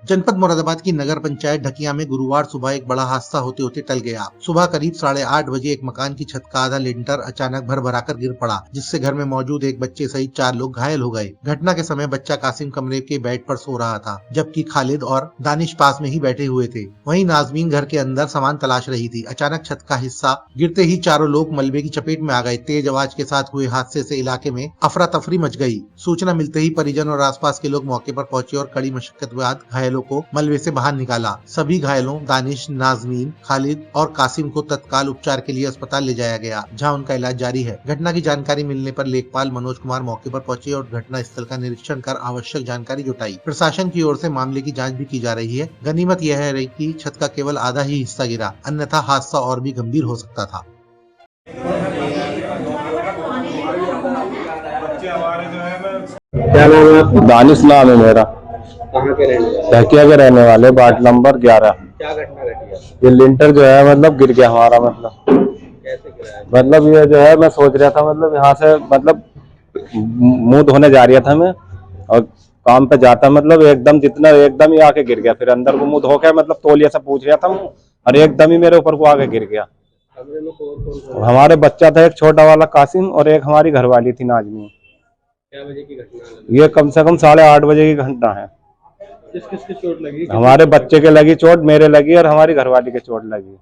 जनपद मुरादाबाद की नगर पंचायत ढकिया में गुरुवार सुबह एक बड़ा हादसा होते होते टल गया। सुबह करीब 8:30 बजे एक मकान की छत का आधा लिंटर अचानक भरभराकर गिर पड़ा, जिससे घर में मौजूद एक बच्चे सहित 4 लोग घायल हो गए। घटना के समय बच्चा कासिम कमरे के बेड पर सो रहा था, जबकि खालिद और दानिश पास में ही बैठे हुए थे। वहीं नाजमीन घर के अंदर सामान तलाश रही थी। अचानक छत का हिस्सा गिरते ही चारों लोग मलबे की चपेट में आ गए। तेज आवाज के साथ हुए हादसे से इलाके में अफरा तफरी मच गई। सूचना मिलते ही परिजन और आसपास के लोग मौके पर पहुंचे और कड़ी मशक्कत के बाद घायलों को मलबे से बाहर निकाला। सभी घायलों दानिश, नाजमीन, खालिद और कासिम को तत्काल उपचार के लिए अस्पताल ले जाया गया, जहां उनका इलाज जारी है। घटना की जानकारी मिलने पर लेखपाल मनोज कुमार मौके पर पहुंचे और घटना स्थल का निरीक्षण कर आवश्यक जानकारी जुटाई। प्रशासन की ओर से मामले की जांच भी की जा रही है। गनीमत यह है कि छत का केवल आधा ही हिस्सा गिरा, अन्यथा हादसा और भी गंभीर हो सकता था। क्या नाम है आपका? दानिश नाम है मेरा। कहाँ के रहने वाले? ढकिया के रहने वाले, वार्ड नंबर 11। क्या घटना घटी है? ये लिंटर जो है मतलब गिर गया हमारा। कैसे गिरा है? मतलब ये जो है मैं सोच रहा था, मतलब यहाँ से मतलब मुंह धोने जा रहा था मैं, और काम पे जाता मतलब एकदम ही आके गिर गया। फिर अंदर को मुंह धो के मतलब तौलिया से पूछ रहा था और एकदम ही मेरे ऊपर को आके गिर गया। कमरे में कौन? हमारे बच्चा था एक छोटा वाला कासिम और एक हमारी घरवाली थी नाजमी। क्या बजे की घटना है? ये कम से कम 8:30 बजे की घटना है। किस किस की चोट लगी? हमारे बच्चे के लगी चोट, मेरे लगी और हमारी घरवाली के चोट लगी।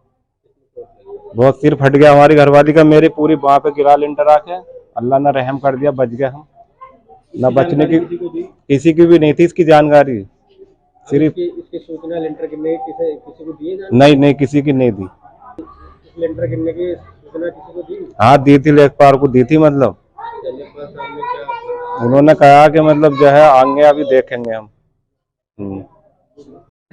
बहुत सिर फट गया हमारी घरवाली का, मेरी पूरी बाह पे गिरा लिंटर आके। अल्लाह ने रहम कर दिया, बच गए हम। न बचने की किसी की भी नहीं थी इसकी जानकारी। सिर्फ इसकी सूचना लिंटर गिरने की किसी को दी है? नहीं, किसी की नहीं दी। लिंटर गिरने की सूचना किसी को दी? हाँ दी थी, लेखपाल को दी थी। मतलब उन्होंने कहा कि मतलब जो है आगे अभी देखेंगे हम।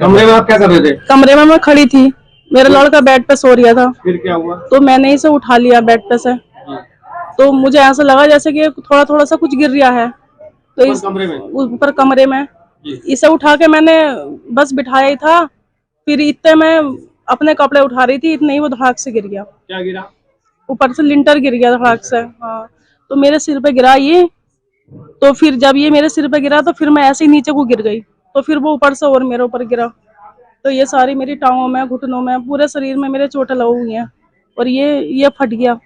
कमरे में आप क्या कर रहे थे? कमरे में मैं खड़ी थी, मेरा लड़का बेड पे सो रहा था। फिर क्या हुआ? तो मैंने इसे उठा लिया बेड पे से। तो मुझे ऐसा लगा जैसे कि थोड़ा थोड़ा सा कुछ गिर रहा है। तो इस ऊपर कमरे में इसे उठा के मैंने बस बिठाया ही था। फिर इतने में अपने कपड़े उठा रही थी, इतने ही वो धड़ाक से गिर गया। क्या गिरा? ऊपर से लिंटर गिर गया धड़ाक से। हाँ, तो मेरे सिर पे गिरा ये। तो फिर जब ये मेरे सिर पे गिरा तो फिर मैं ऐसे ही नीचे को गिर गई। तो फिर वो ऊपर से और मेरे ऊपर गिरा। तो ये सारी मेरी टांगों में, घुटनों में, पूरे शरीर में मेरे चोटें लगी हुई हैं। और ये फट गया।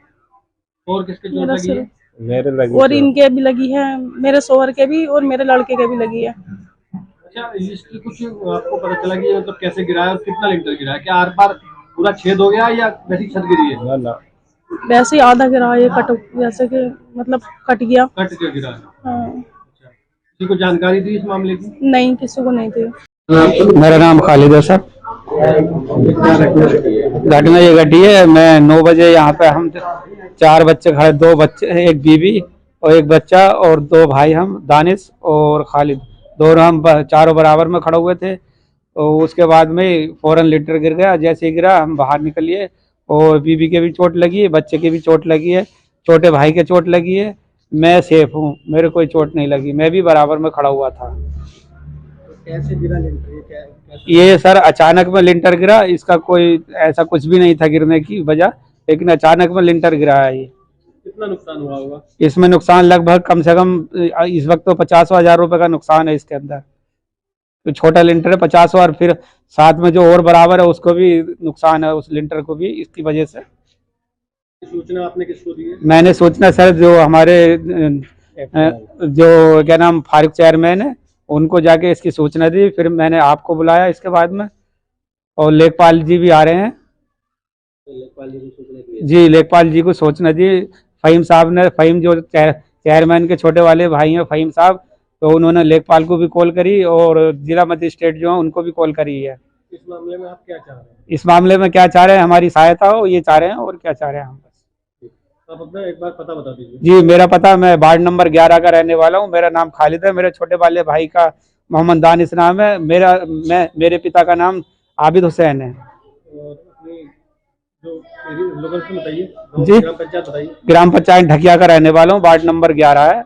और किसके चोट लगी है? मेरे लगी और इनके भी लगी है, मेरे शोहर के भी और मेरे लड़के के भी लगी है। अच्छा, इसकी कुछ आपको पता चला कि मतलब कैसे गिरा है और कितना लिंटर गिरा है? क्या आर पार पूरा छेद हो गया या वैसी छत गिरी है? ना। वैसे ही आधा गिरा, ये कट जैसे कि मतलब कट गया। कट के गिरा है? हाँ। किसी को जानकारी दी इस मामले की? नहीं, किसी को नहीं थी। मेरा नाम खालिद है सर। घटना ये घटी है, मैं 9 बजे यहाँ पे, हम 4 बच्चे खड़े, 2 बच्चे, एक बीवी और एक बच्चा और 2 भाई, हम दानिश और खालिद, दोनों हम चारों बराबर में खड़े हुए थे। तो उसके बाद में फौरन लिंटर गिर गया। जैसे ही गिरा हम बाहर निकलिए, और बीवी के भी चोट लगी है, बच्चे की भी चोट लगी है, छोटे भाई के चोट लगी है। मैं सेफ हूँ, मेरे कोई चोट नहीं लगी, मैं भी बराबर में खड़ा हुआ था। कैसे गिरा लिंटर? ये सर अचानक में लिंटर गिरा, इसका कोई ऐसा कुछ भी नहीं था गिरने की वजह, लेकिन अचानक में लिंटर गिरा है। ये कितना नुकसान हुआ होगा? इसमें नुकसान लगभग कम से कम इस वक्त तो 50,000 रुपए का नुकसान है इसके अंदर। तो छोटा लिंटर है 50, और फिर साथ में जो और बराबर है उसको भी नुकसान है, उस लिंटर को भी, इसकी वजह से। सूचना आपने किसको दी है? मैंने सूचना सर जो हमारे जो क्या नाम फारूक चेयरमैन है, उनको जाके इसकी सूचना दी। फिर मैंने आपको बुलाया इसके बाद में, और लेखपाल जी भी आ रहे हैं। लेखपाल जी को सूचना दी? जी, लेखपाल जी को सूचना दी। फहीम साहब ने, फहीम जो चेयरमैन के छोटे वाले भाई हैं, फहीम साहब, तो उन्होंने लेखपाल को भी कॉल करी और जिला मजिस्ट्रेट जो है उनको भी कॉल करी है। इस मामले में आप क्या चाह रहे हैं? इस मामले में क्या चाह रहे हैं, हमारी सहायता हो, ये चाह रहे हैं, और क्या चाह रहे हैं हम बस। आप अपना एक बार पता बता दीजिए। जी, मेरा पता, मैं वार्ड नंबर 11 का रहने वाला हूँ। मेरा नाम खालिद है, मेरे छोटे वाले भाई का मोहम्मद दानिश नाम है। मेरे पिता का नाम आबिद हुसैन है। और अपनी जो लोकेशन बताइए, जी, ग्राम पंचायत बताइए। ग्राम पंचायत ढकिया का रहने वाला हूँ, वार्ड नंबर 11 है।